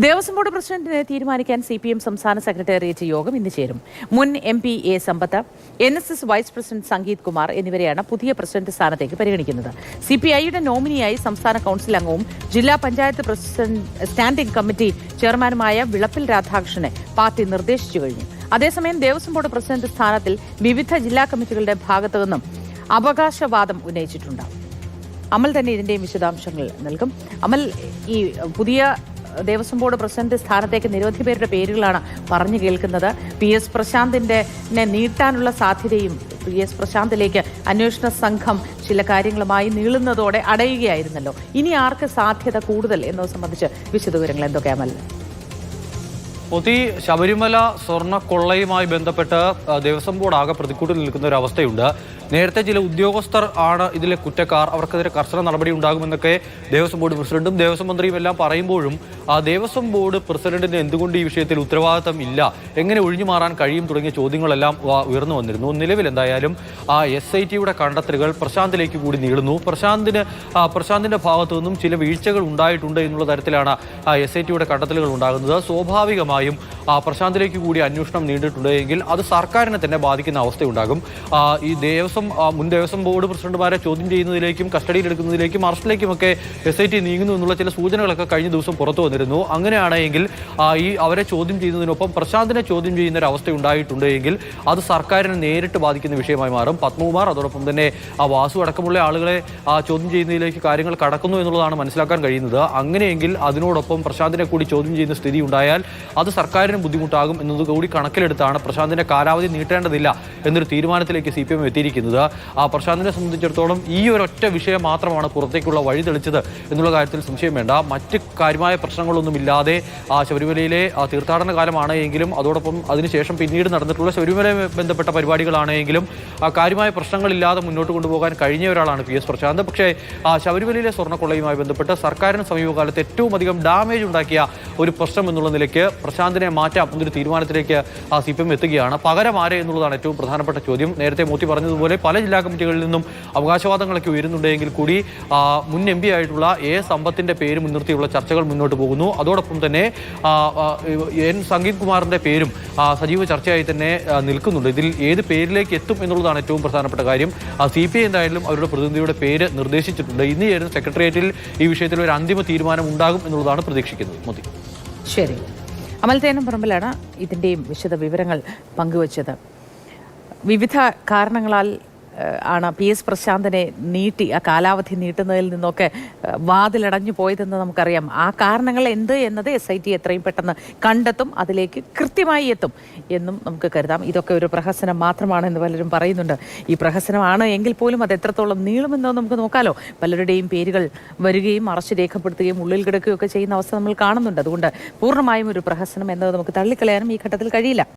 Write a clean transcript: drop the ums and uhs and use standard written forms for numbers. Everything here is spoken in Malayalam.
ദേവസ്വം ബോർഡ് പ്രസിഡന്റിനെ തീരുമാനിക്കാൻ CPM സംസ്ഥാന സെക്രട്ടേറിയറ്റ് യോഗം ഇന്ന് ചേരും. മുൻ MP A. Sampath, NSS vice president Sangeeth Kumar എന്നിവരെയാണ് പുതിയ പ്രസിഡന്റ് സ്ഥാനത്തേക്ക് പരിഗണിക്കുന്നത്. CPIയുടെ നോമിനിയായി സംസ്ഥാന കൌൺസിൽ അംഗവും ജില്ലാ പഞ്ചായത്ത് പ്രസിഡന്റ് സ്റ്റാൻഡിംഗ് കമ്മിറ്റി ചെയർമാനുമായ വിളപ്പിൽ രാധാകൃഷ്ണനെ പാർട്ടി നിർദ്ദേശിച്ചു കഴിഞ്ഞു. അതേസമയം ദേവസ്വം ബോർഡ് പ്രസിഡന്റ് സ്ഥാനത്തിൽ വിവിധ ജില്ലാ കമ്മിറ്റികളുടെ ഭാഗത്തു നിന്നും അവകാശവാദം ഉന്നയിച്ചിട്ടുണ്ട്. അമൽ തന്നെ ഇതിന്റെയും വിശദാംശങ്ങൾ നൽകും. അമൽ, ഈ പുതിയ ദേവസ്വം ബോർഡ് പ്രസിഡന്റ് സ്ഥാനത്തേക്ക് നിരവധി പേരുടെ പേരുകളാണ് പറഞ്ഞു കേൾക്കുന്നത്. PS പ്രശാന്തിനെ നീട്ടാനുള്ള സാധ്യതയും PS പ്രശാന്തിലേക്ക് അന്വേഷണ സംഘം ചില കാര്യങ്ങളുമായി നീളുന്നതോടെ അടയുകയായിരുന്നല്ലോ. ഇനി ആർക്ക് സാധ്യത കൂടുതൽ എന്നത് സംബന്ധിച്ച് വിശദവിവരങ്ങൾ എന്തൊക്കെയാമല്ല? ശബരിമല സ്വർണ്ണ കൊള്ളയുമായി ബന്ധപ്പെട്ട് ദേവസ്വം ബോർഡ് ആകെ പ്രതിക്കൂട്ടിൽ നിൽക്കുന്ന ഒരു അവസ്ഥയുണ്ട്. നേരത്തെ ചില ഉദ്യോഗസ്ഥർ ആണ് ഇതിലെ കുറ്റക്കാർ, അവർക്കെതിരെ കർശന നടപടി ഉണ്ടാകുമെന്നൊക്കെ ദേവസ്വം ബോർഡ് പ്രസിഡന്റും ദേവസ്വം മന്ത്രിയും എല്ലാം പറയുമ്പോഴും ദേവസ്വം ബോർഡ് പ്രസിഡന്റിന് എന്തുകൊണ്ട് ഈ വിഷയത്തിൽ ഉത്തരവാദിത്തം ഇല്ല, എങ്ങനെ ഒഴിഞ്ഞു മാറാൻ കഴിയും തുടങ്ങിയ ചോദ്യങ്ങളെല്ലാം ഉയർന്നു വന്നിരുന്നു. നിലവിൽ എന്തായാലും SITയുടെ കണ്ടെത്തലുകൾ പ്രശാന്തിലേക്ക് കൂടി നീളുന്നു. പ്രശാന്തിന്റെ ഭാഗത്തു നിന്നും ചില വീഴ്ചകൾ ഉണ്ടായിട്ടുണ്ട് എന്നുള്ള തരത്തിലാണ് SITയുടെ കണ്ടെത്തലുകൾ ഉണ്ടാകുന്നത്. സ്വാഭാവികമായും പ്രശാന്തിലേക്ക് കൂടി അന്വേഷണം നീണ്ടിട്ടുണ്ട് എങ്കിൽ അത് സർക്കാരിനെ തന്നെ ബാധിക്കുന്ന അവസ്ഥയുണ്ടാകും. ഈ മുൻ ദേവസ്വം ബോർഡ് പ്രസിഡന്റുമാരെ ചോദ്യം ചെയ്യുന്നതിലേക്കും കസ്റ്റഡിയിലെടുക്കുന്നതിലേക്കും അറസ്റ്റിലേക്കുമൊക്കെ SIT നീങ്ങുന്നു എന്നുള്ള ചില സൂചനകളൊക്കെ കഴിഞ്ഞ ദിവസം പുറത്തു വന്നിരുന്നു. അങ്ങനെയാണെങ്കിൽ അവരെ ചോദ്യം ചെയ്യുന്നതിനൊപ്പം പ്രശാന്തിനെ ചോദ്യം ചെയ്യുന്ന ഒരു അവസ്ഥ ഉണ്ടായിട്ടുണ്ട് എങ്കിൽ അത് സർക്കാരിനെ നേരിട്ട് ബാധിക്കുന്ന വിഷയമായി മാറും. പത്മകുമാർ അതോടൊപ്പം തന്നെ വാസു അടക്കമുള്ള ആളുകളെ ചോദ്യം ചെയ്യുന്നതിലേക്ക് കാര്യങ്ങൾ കടക്കുന്നു എന്നുള്ളതാണ് മനസ്സിലാക്കാൻ കഴിയുന്നത്. അങ്ങനെയെങ്കിൽ അതിനോടൊപ്പം പ്രശാന്തിനെ കൂടി ചോദ്യം ചെയ്യുന്ന സ്ഥിതി ഉണ്ടായാൽ അത് സർക്കാരിന് ബുദ്ധിമുട്ടാകും എന്നതുകൂടി കണക്കിലെടുത്താണ് പ്രശാന്തിന്റെ കാലാവധി നീട്ടേണ്ടതില്ല എന്നൊരു തീരുമാനത്തിലേക്ക് CPM എത്തിയിരിക്കുന്നത്. പ്രശാന്തിനെ സംബന്ധിച്ചിടത്തോളം ഈ ഒരൊറ്റ വിഷയം മാത്രമാണ് പുറത്തേക്കുള്ള വഴി തെളിച്ചത് എന്നുള്ള കാര്യത്തിൽ സംശയം വേണ്ട. മറ്റ് കാര്യമായ പ്രശ്നങ്ങളൊന്നുമില്ലാതെ ശബരിമലയിലെ തീർത്ഥാടന കാലമാണ് എങ്കിലും അതോടൊപ്പം അതിനുശേഷം പിന്നീട് നടന്നിട്ടുള്ള ശബരിമലയെ ബന്ധപ്പെട്ട പരിപാടികളാണ് എങ്കിലും കാര്യമായ പ്രശ്നങ്ങളില്ലാതെ മുന്നോട്ട് കൊണ്ടുപോകാൻ കഴിഞ്ഞ ഒരാളാണ് PS പ്രശാന്ത്. പക്ഷേ ശബരിമലയിലെ സ്വർണ്ണക്കൊള്ളയുമായി ബന്ധപ്പെട്ട് സർക്കാരിന് സമീപകാലത്ത് ഏറ്റവും അധികം ഡാമേജ് ഉണ്ടാക്കിയ ഒരു പ്രശ്നം എന്നുള്ള നിലയ്ക്ക് പ്രശാന്തിനെ മാറ്റാം എന്നൊരു തീരുമാനത്തിലേക്ക് CPM എത്തുകയാണ്. പകരം ആരെ എന്നുള്ളതാണ് ഏറ്റവും പ്രധാനപ്പെട്ട ചോദ്യം. നേരത്തെ മോത്തി പറഞ്ഞതുപോലെ പല ജില്ലാ കമ്മിറ്റികളിൽ നിന്നും അവകാശവാദങ്ങളൊക്കെ ഉയരുന്നുണ്ടെങ്കിൽ കൂടി മുൻ MP ആയിട്ടുള്ള A. സമ്പത്തിന്റെ പേര് മുൻനിർത്തിയുള്ള ചർച്ചകൾ മുന്നോട്ട് പോകുന്നു. അതോടൊപ്പം തന്നെ N. സംഗീത് കുമാറിന്റെ പേരും സജീവ ചർച്ചയായി തന്നെ നിൽക്കുന്നുണ്ട്. ഇതിൽ ഏത് പേരിലേക്ക് എത്തും എന്നുള്ളതാണ് ഏറ്റവും പ്രധാനപ്പെട്ട കാര്യം. CPI എന്തായാലും അവരുടെ പ്രതിനിധിയുടെ പേര് നിർദ്ദേശിച്ചിട്ടുണ്ട്. ഇന്ന് ചേരുന്ന സെക്രട്ടേറിയറ്റിൽ ഈ വിഷയത്തിൽ ഒരു അന്തിമ തീരുമാനം ഉണ്ടാകും എന്നുള്ളതാണ് പ്രതീക്ഷിക്കുന്നത്. മോദി, ശരി. അമൽ പറമ്പിലാണ് ഇതിൻ്റെയും വിശദ വിവരങ്ങൾ പങ്കുവച്ചത്. വിവിധ കാരണങ്ങളാൽ ആണ് PS പ്രശാന്തിനെ ആ കാലാവധി നീട്ടുന്നതിൽ നിന്നൊക്കെ വാതിലടഞ്ഞു പോയതെന്ന് നമുക്കറിയാം. ആ കാരണങ്ങൾ എന്ത് എന്നത് SIT എത്രയും പെട്ടെന്ന് കണ്ടെത്തും, അതിലേക്ക് കൃത്യമായി എത്തും എന്നും നമുക്ക് കരുതാം. ഇതൊക്കെ ഒരു പ്രഹസനം മാത്രമാണ് എന്ന് പലരും പറയുന്നുണ്ട്. ഈ പ്രഹസനമാണ് എങ്കിൽ പോലും അത് എത്രത്തോളം നീളുമെന്നോ നമുക്ക് നോക്കാലോ. പലരുടെയും പേരുകൾ വരികയും അറസ്റ്റ് രേഖപ്പെടുത്തുകയും ഉള്ളിൽ കിടക്കുകയും ഒക്കെ ചെയ്യുന്ന അവസ്ഥ നമ്മൾ കാണുന്നുണ്ട്. അതുകൊണ്ട് പൂർണ്ണമായും ഒരു പ്രഹസനം എന്നത് നമുക്ക് തള്ളിക്കളയാനും ഈ ഘട്ടത്തിൽ കഴിയില്ല.